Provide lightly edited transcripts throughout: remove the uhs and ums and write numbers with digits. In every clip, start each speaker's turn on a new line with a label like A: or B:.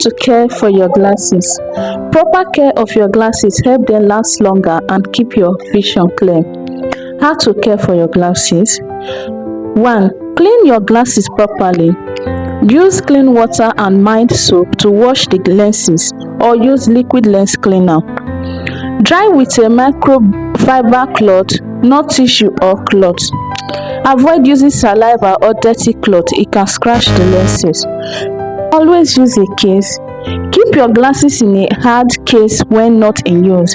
A: to care for your glasses. Proper care of your glasses help them last longer and keep your vision clear. How to care for your glasses? 1. Clean your glasses properly. Use clean water and mild soap to wash the lenses or use liquid lens cleaner. Dry with a microfiber cloth, not tissue or cloth. Avoid using saliva or dirty cloth, it can scratch the lenses. Always use a case. Keep your glasses in a hard case when not in use.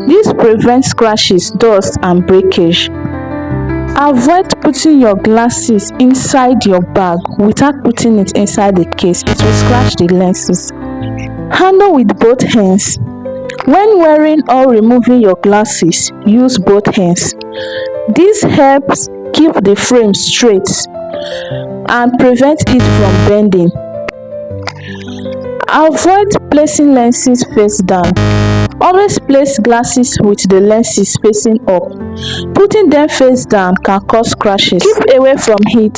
A: This prevents scratches, dust and breakage. Avoid putting your glasses inside your bag without putting it inside the case. It will scratch the lenses. Handle with both hands. When wearing or removing your glasses, use both hands. This helps keep the frame straight and prevent it from bending. Avoid placing lenses face down. Always place glasses with the lenses facing up. Putting them face down can cause scratches. Keep away from heat.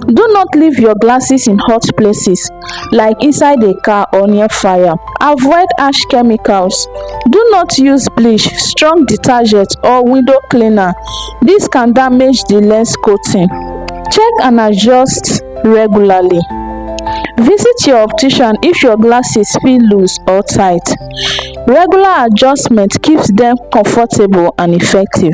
A: Do not leave your glasses in hot places like inside a car or near fire. Avoid harsh chemicals. Do not use bleach, strong detergent or window cleaner. This can damage the lens coating. Check and adjust regularly. Visit your optician if your glasses feel loose or tight. Regular adjustment keeps them comfortable and effective.